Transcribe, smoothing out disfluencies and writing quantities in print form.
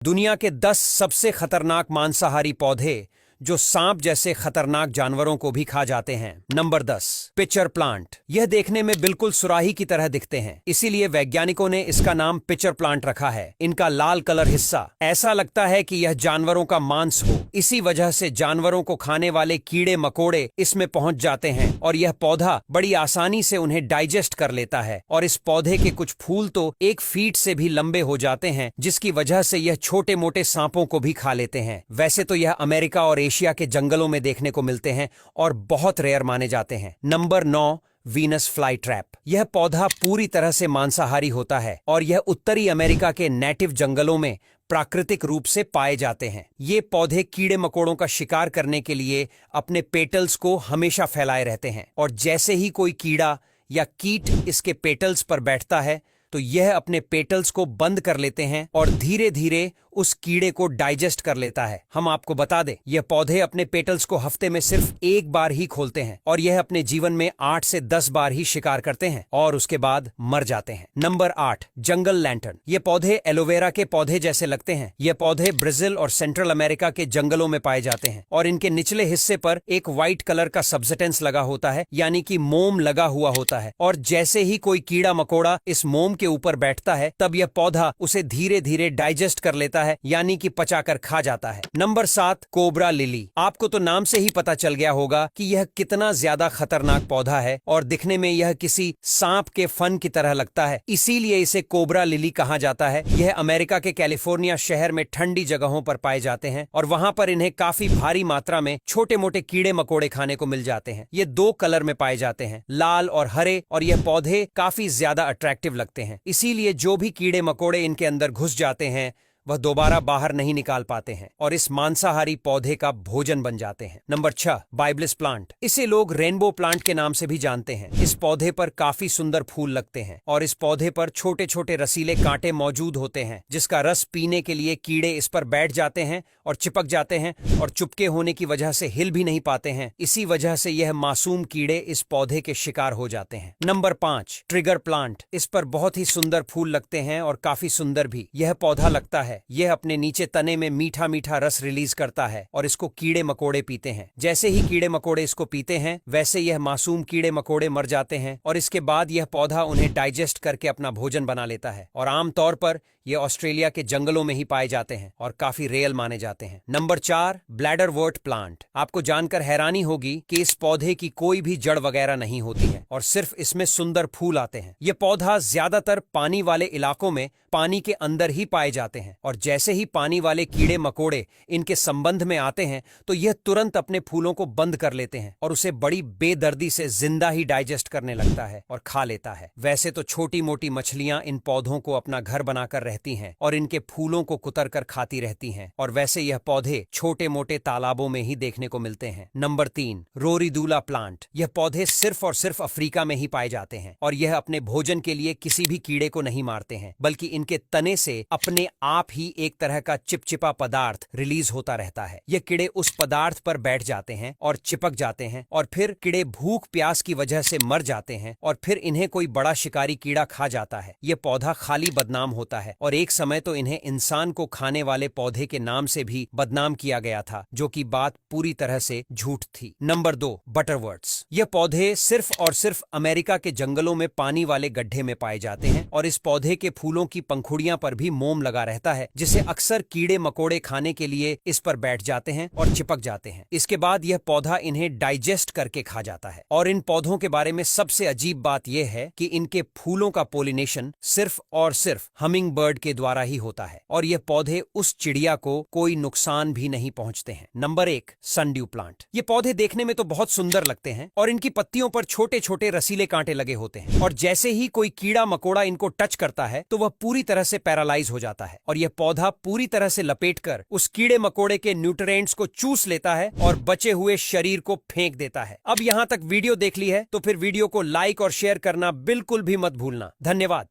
दुनिया के 10 सबसे खतरनाक मांसाहारी पौधे जो सांप जैसे खतरनाक जानवरों को भी खा जाते हैं। Number 10, pitcher plant. यह देखने में बिल्कुल सुराही की तरह दिखते हैं, इसीलिए वैज्ञानिकों ने इसका नाम पिचर प्लांट रखा है। इनका लाल कलर हिस्सा ऐसा लगता है कि यह जानवरों का मांस हो। इसी वजह से जानवरों को खाने वाले कीड़े मकोड़े इसमें पहुंच जाते हैं और यह पौधा बड़ी आसानी से उन्हें डाइजेस्ट कर लेता है। और इस पौधे के कुछ फूल तो 1 फीट से भी लंबे हो जाते हैं, जिसकी वजह से यह छोटे मोटे सांपों को भी खा लेते हैं। वैसे तो यह अमेरिका और एशिया के जंगलों में देखने को मिलते हैं और बहुत रेयर माने जाते हैं। Number 9, Venus fly trap. यह पौधा पूरी तरह से मांसाहारी होता है और यह उत्तरी अमेरिका के नेटिव जंगलों में प्राकृतिक रूप से पाए जाते हैं। ये पौधे कीड़े मकोड़ों का शिकार करने के लिए अपने पेटल्स को हमेशा फैलाए रहते हैं और जैसे ही कोई कीड़ा या कीट इसके पेटल्स पर बैठता है तो यह अपने पेटल्स को बंद कर लेते हैं और धीरे धीरे उस कीड़े को डाइजेस्ट कर लेता है। हम आपको बता दें, यह पौधे अपने पेटल्स को हफ्ते में सिर्फ 1 बार ही खोलते हैं और यह अपने जीवन में 8 से 10 बार ही शिकार करते हैं और उसके बाद मर जाते हैं। नंबर 8, जंगल लैंटर्न। ये पौधे एलोवेरा के पौधे जैसे लगते हैं। ये पौधे ब्राजील और सेंट्रल अमेरिका के जंगलों में पाए जाते हैं और इनके निचले हिस्से पर एक व्हाइट कलर का सब्सटेंस लगा होता है, यानी कि मोम लगा हुआ होता है। और जैसे ही कोई कीड़ा मकोड़ा इस मोम के ऊपर बैठता है तब यह पौधा उसे धीरे धीरे डाइजेस्ट कर लेता है, यानी कि पचाकर खा जाता है। Number 7, cobra lily. आपको तो नाम से ही पता चल गया होगा कि यह कितना ज्यादा खतरनाक पौधा है और दिखने में यह किसी सांप के फन की तरह लगता है, इसीलिए इसे कोबरा लिली कहा जाता है। यह अमेरिका के कैलिफोर्निया शहर में ठंडी जगहों पर पाए जाते हैं और वहां पर इन्हें काफी भारी मात्रा में छोटे मोटे कीड़े मकोड़े खाने को मिल जाते हैं। ये 2 कलर में पाए जाते हैं, लाल और हरे, और यह पौधे काफी ज्यादा अट्रैक्टिव लगते हैं। इसीलिए जो भी कीड़े मकोड़े इनके अंदर घुस जाते हैं वह दोबारा बाहर नहीं निकाल पाते हैं और इस मांसाहारी पौधे का भोजन बन जाते हैं। Number 6, Byblis plant. इसे लोग रेनबो प्लांट के नाम से भी जानते हैं। इस पौधे पर काफी सुंदर फूल लगते हैं और इस पौधे पर छोटे छोटे रसीले कांटे मौजूद होते हैं, जिसका रस पीने के लिए कीड़े इस पर बैठ जाते हैं और चिपक जाते हैं और चुपके होने की वजह से हिल भी नहीं पाते हैं। इसी वजह से यह मासूम कीड़े इस पौधे के शिकार हो जाते हैं। Number 5, trigger plant. इस पर बहुत ही सुंदर फूल लगते हैं और काफी सुंदर भी। यह पौधा लगता है यह अपने नीचे तने में मीठा मीठा रस रिलीज करता है और इसको कीड़े मकोड़े पीते हैं। जैसे ही कीड़े मकोड़े इसको पीते हैं वैसे यह मासूम कीड़े मकोड़े मर जाते हैं और इसके बाद यह पौधा उन्हें डाइजेस्ट करके अपना भोजन बना लेता है और आमतौर पर यह ऑस्ट्रेलिया के जंगलों में ही पाए जाते हैं और काफी रेयर माने जाते हैं। Number 4, bladderwort plant. आपको जानकर हैरानी होगी कि इस पौधे की कोई भी जड़ वगैरह नहीं होती है और सिर्फ इसमें सुंदर फूल आते हैं। यह पौधा ज्यादातर पानी वाले इलाकों में पानी के अंदर ही पाए जाते हैं और जैसे ही पानी वाले कीड़े मकोड़े इनके संबंध में आते हैं तो यह तुरंत अपने फूलों को बंद कर लेते हैं और उसे बड़ी बेदर्दी से जिंदा ही डाइजेस्ट करने लगता है और खा लेता है। वैसे तो छोटी मोटी मछलियां इन पौधों को अपना घर बनाकर रहती हैं और इनके फूलों को कुतर कर खाती रहती हैं और वैसे यह पौधे छोटे मोटे तालाबों में ही देखने को मिलते हैं। Number 3, Roridula plant. यह पौधे सिर्फ और सिर्फ अफ्रीका में ही पाए जाते हैं और यह अपने भोजन के लिए किसी भी कीड़े को नहीं मारते हैं, बल्कि इनके तने से अपने आप ही एक तरह का चिपचिपा पदार्थ रिलीज होता रहता है। ये कीड़े उस पदार्थ पर बैठ जाते हैं और चिपक जाते हैं और फिर कीड़े भूख प्यास की वजह से मर जाते हैं और फिर इन्हें कोई बड़ा शिकारी कीड़ा खा जाता है। ये पौधा खाली बदनाम होता है और एक समय तो इन्हें इंसान को खाने वाले पौधे के नाम से भी बदनाम किया गया था, जो कि बात पूरी तरह से झूठ थी। नंबर 2, बटरवर्ट्स। ये पौधे सिर्फ और सिर्फ अमेरिका के जंगलों में पानी वाले गड्ढे में पाए जाते हैं और इस पौधे के फूलों की पंखुड़ियां पर भी मोम लगा रहता है, जिसे अक्सर कीड़े मकोड़े खाने के लिए इस पर बैठ जाते हैं और चिपक जाते हैं। इसके बाद यह पौधा इन्हें डाइजेस्ट करके खा जाता है। और इन पौधों के बारे में सबसे अजीब बात यह है कि इनके फूलों का पोलिनेशन सिर्फ और सिर्फ हमिंग बर्ड के द्वारा ही होता है और यह पौधे उस चिड़िया को कोई नुकसान भी नहीं पहुंचते हैं। Number 1, sundew plant. ये पौधे देखने में तो बहुत सुंदर लगते हैं और इनकी पत्तियों पर छोटे छोटे रसीले कांटे लगे होते हैं और जैसे ही कोई कीड़ा मकोड़ा इनको टच करता है तो वह पूरी तरह से पैरालाइज हो जाता है और यह पौधा पूरी तरह से लपेटकर उस कीड़े मकोड़े के न्यूट्रिएंट्स को चूस लेता है और बचे हुए शरीर को फेंक देता है। अब यहां तक वीडियो देख ली है तो फिर वीडियो को लाइक और शेयर करना बिल्कुल भी मत भूलना। धन्यवाद।